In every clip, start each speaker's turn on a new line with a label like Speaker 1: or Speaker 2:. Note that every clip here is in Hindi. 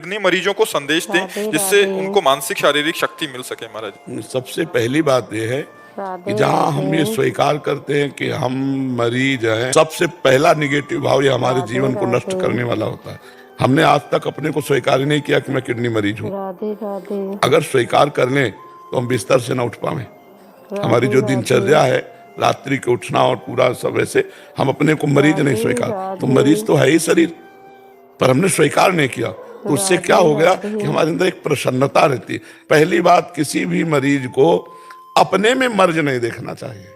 Speaker 1: किडनी मरीजों को संदेश दें जिससे उनको मानसिक शारीरिक शक्ति मिल सके महाराज।
Speaker 2: सबसे पहली बात यह है कि जहां हम ये स्वीकार करते हैं कि हम मरीज हैं, सबसे पहला निगेटिव भाव ये हमारे जीवन को नष्ट करने वाला होता है। हमने आज तक अपने को स्वीकार ही नहीं किया कि मैं किडनी मरीज हूँ। अगर स्वीकार कर लें तो हम बिस्तर से ना उठ पाए। हमारी जो दिनचर्या है, रात्रि के उठना और पूरा सब, ऐसे हम अपने को मरीज नहीं स्वीकार। तो मरीज तो है ही शरीर, पर हमने स्वीकार नहीं किया। तो उससे क्या हो गया कि हमारे अंदर एक प्रसन्नता रहती है। पहली बात, किसी भी मरीज को अपने में मर्ज नहीं देखना चाहिए।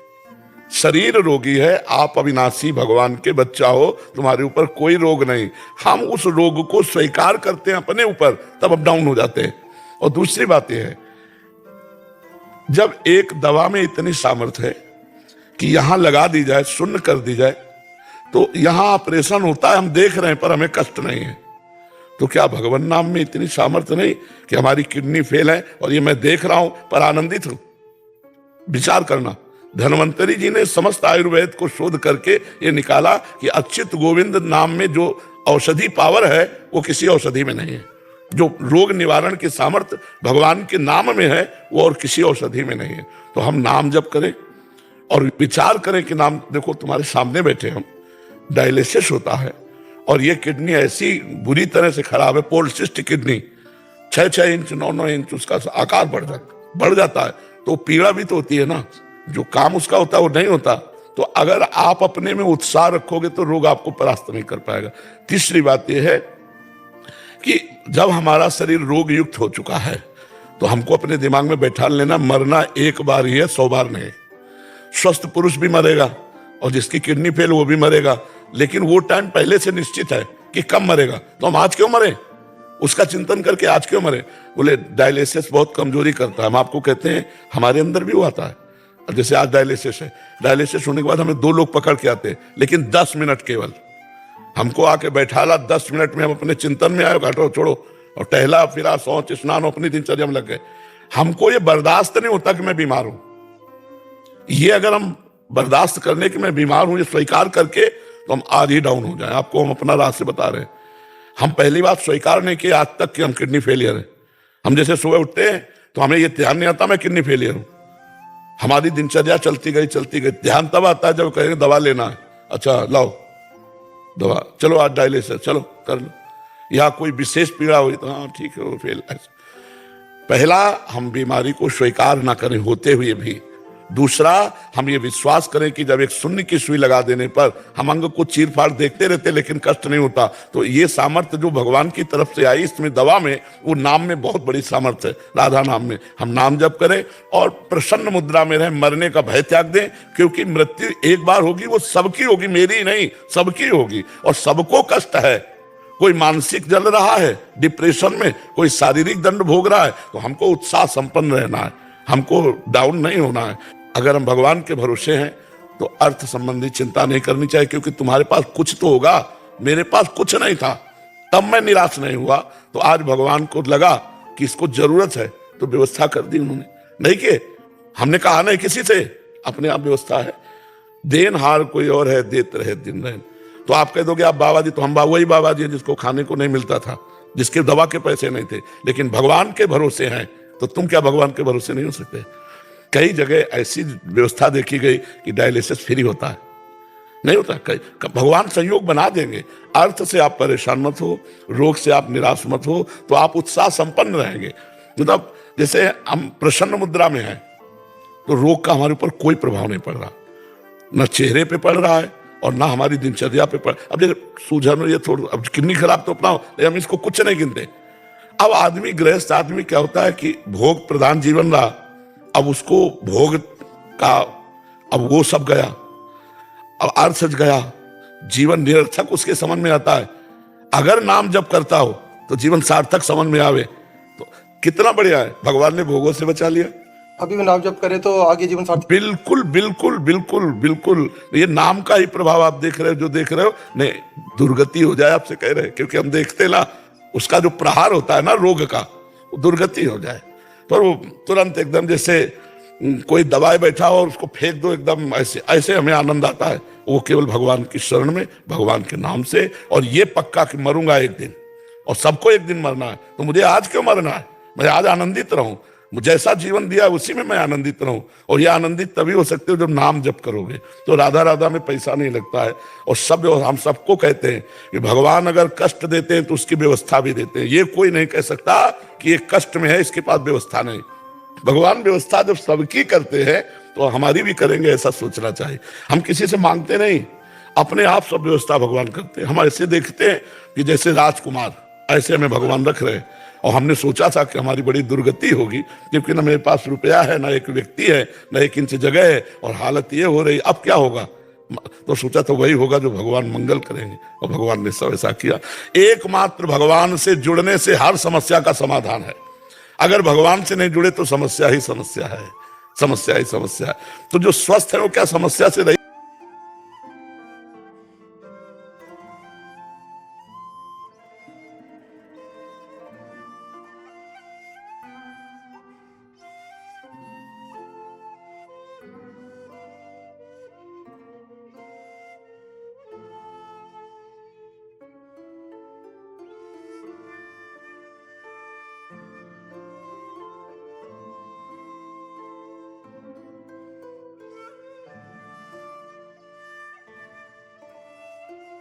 Speaker 2: शरीर रोगी है, आप अविनाशी भगवान के बच्चा हो, तुम्हारे ऊपर कोई रोग नहीं। हम उस रोग को स्वीकार करते हैं अपने ऊपर, तब अप डाउन हो जाते हैं। और दूसरी बात यह है, जब एक दवा में इतनी सामर्थ्य है कि यहां लगा दी जाए, शून्य कर दी जाए, तो यहां ऑपरेशन होता है, हम देख रहे हैं पर हमें कष्ट नहीं है। तो क्या भगवान नाम में इतनी सामर्थ्य नहीं कि हमारी किडनी फेल है और ये मैं देख रहा हूं पर आनंदित हूं? विचार करना। धन्वंतरी जी ने समस्त आयुर्वेद को शोध करके ये निकाला कि अच्युत गोविंद नाम में जो औषधि पावर है वो किसी औषधि में नहीं है। जो रोग निवारण की सामर्थ्य भगवान के नाम में है वो और किसी औषधि में नहीं है। तो हम नाम जप करें और विचार करें कि नाम, देखो तुम्हारे सामने बैठे हम, डायलिसिस होता है और ये किडनी ऐसी बुरी तरह से खराब है, पोलिसिस्ट किडनी, 6-6 इंच 9-9 इंच उसका आकार बढ़ जाता है। तो पीड़ा भी तो होती है ना, जो काम उसका होता है वो नहीं होता। तो अगर आप अपने में उत्साह रखोगे तो रोग आपको परास्त नहीं कर पाएगा। तीसरी बात यह है कि जब हमारा शरीर रोग युक्त हो चुका है तो हमको अपने दिमाग में बैठा लेना, मरना एक बार ही है, 100 बार नहीं। स्वस्थ पुरुष भी मरेगा और जिसकी किडनी फेल वो भी मरेगा, लेकिन वो टाइम पहले से निश्चित है कि कब मरेगा। तो हम आज क्यों मरे, उसका चिंतन करके आज क्यों मरे? बोले डायलिसिस बहुत कमजोरी करता है। हम आपको कहते हैं हमारे अंदर भी वो आता है। जैसे आज डायलिसिस है, डायलिसिस होने के बाद हमें 2 लोग पकड़ के आते हैं, लेकिन 10 मिनट केवल हमको आके बैठा ला। 10 मिनट में हम अपने चिंतन में आए, घाटो छोड़ो, और टहला फिरा, शौच स्नान अपनी दिनचर्या में लग गए। हमको ये बर्दाश्त नहीं होता कि मैं बीमार हूं। ये अगर हम बर्दाश्त करने की मैं बीमार हूं, ये स्वीकार करके, तो हम आज ही डाउन हो जाए। आपको हम अपना रहस्य बता रहे हैं। हम पहली बात स्वीकार नहीं किए आज तक कि हम किडनी फेलियर है। हम जैसे सुबह उठते हैं तो हमें ये ध्यान नहीं आता मैं किडनी फेलियर हूं। हमारी दिनचर्या चलती गई। ध्यान तब आता है जब कहेंगे दवा लेना है, अच्छा लाओ दवा, चलो आज डायलिसिस, चलो कर लो। या कोई विशेष पीड़ा हुई तो हाँ ठीक है वो फेल। पहला, हम बीमारी को स्वीकार ना करें होते हुए भी। दूसरा, हम ये विश्वास करें कि जब एक शून्य की सुई लगा देने पर हम अंग को चीर फाड़ देखते रहते लेकिन कष्ट नहीं होता। तो ये सामर्थ्य जो भगवान की तरफ से आई इसमें दवा में, वो नाम में बहुत बड़ी सामर्थ्य है। राधा नाम में हम नाम जप करें और प्रसन्न मुद्रा में रहें, मरने का भय त्याग दें, क्योंकि मृत्यु एक बार होगी, वो सबकी होगी, मेरी नहीं, सबकी होगी। और सबको कष्ट है। कोई मानसिक जल रहा है डिप्रेशन में, कोई शारीरिक दंड भोग रहा है, तो हमको उत्साह संपन्न रहना है, हमको डाउन नहीं होना है। अगर हम भगवान के भरोसे हैं तो अर्थ संबंधी चिंता नहीं करनी चाहिए, क्योंकि तुम्हारे पास कुछ तो होगा, मेरे पास कुछ नहीं था, तब मैं निराश नहीं हुआ। तो आज भगवान को लगा कि इसको जरूरत है तो व्यवस्था कर दी उन्होंने। नहीं कि हमने कहा नहीं किसी से, अपने आप व्यवस्था है। देन हार कोई और है, देते रहे दिन रहन। तो आप कह दोगे आप बाबा जी, तो हम वही बाबा जी जिसको खाने को नहीं मिलता था, जिसके दवा के पैसे नहीं थे, लेकिन भगवान के भरोसे हैं। तो तुम क्या भगवान के भरोसे नहीं हो सकते? कई जगह ऐसी व्यवस्था देखी गई कि डायलिसिस फ्री होता है, नहीं होता। भगवान संयोग बना देंगे। अर्थ से आप परेशान मत हो, रोग से आप निराश मत हो, तो आप उत्साह संपन्न रहेंगे। मतलब जैसे हम प्रसन्न मुद्रा में हैं तो रोग का हमारे ऊपर कोई प्रभाव नहीं पड़ रहा, न चेहरे पे पड़ रहा है और ना हमारी दिनचर्या पे पड़। अब जैसे सूजन, ये थोड़ा, अब किडनी खराब तो अपना, हम इसको कुछ नहीं गिनते। अब आदमी, गृहस्थ आदमी क्या होता है कि भोग प्रधान जीवन रहा, अब उसको भोग का, अब वो सब गया, अब अर्थ गया, जीवन निरर्थक उसके समझ में आता है। अगर नाम जप करता हो तो जीवन सार्थक समझ में आवे तो कितना बढ़िया है। भगवान ने भोगों से बचा लिया।
Speaker 3: अभी भी नाम जप करे तो आगे जीवन सार्थक।
Speaker 2: बिल्कुल बिल्कुल बिल्कुल बिल्कुल। ये नाम का ही प्रभाव आप देख रहे हो, जो देख रहे हो, नहीं दुर्गति हो जाए आपसे कह रहे हैं, क्योंकि हम देखते ना, उसका जो प्रहार होता है ना रोग का, वो दुर्गति हो जाए पर वो तुरंत एकदम जैसे कोई दबाए बैठा हो और उसको फेंक दो एकदम, ऐसे ऐसे हमें आनंद आता है। वो केवल भगवान की शरण में, भगवान के नाम से। और ये पक्का कि मरूंगा एक दिन, और सबको एक दिन मरना है, तो मुझे आज क्यों मरना है? मैं आज आनंदित रहूं, जैसा जीवन दिया उसी में मैं आनंदित रहूं। और ये आनंदित तभी हो सकते हो जब नाम जप करोगे। तो राधा राधा में पैसा नहीं लगता है। और सब हम सबको कहते हैं कि भगवान अगर कष्ट देते हैं तो उसकी व्यवस्था भी देते हैं। ये कोई नहीं कह सकता कि ये कष्ट में है, इसके पास व्यवस्था नहीं। भगवान व्यवस्था जब सबकी करते हैं तो हमारी भी करेंगे, ऐसा सोचना चाहिए। हम किसी से मांगते नहीं, अपने आप सब व्यवस्था भगवान करते हैं। हम ऐसे देखते हैं कि जैसे राजकुमार, ऐसे हमें भगवान रख रहे हैं। और हमने सोचा था कि हमारी बड़ी दुर्गति होगी, क्योंकि ना मेरे पास रुपया है, ना एक व्यक्ति है, ना एक इंच जगह है, और हालत ये हो रही, अब क्या होगा? तो सोचा तो वही होगा जो भगवान मंगल करेंगे, और भगवान ने सब ऐसा किया। एकमात्र भगवान से जुड़ने से हर समस्या का समाधान है। अगर भगवान से नहीं जुड़े तो समस्या ही समस्या है, समस्या ही समस्या है। तो जो स्वस्थ है वो क्या समस्या से रही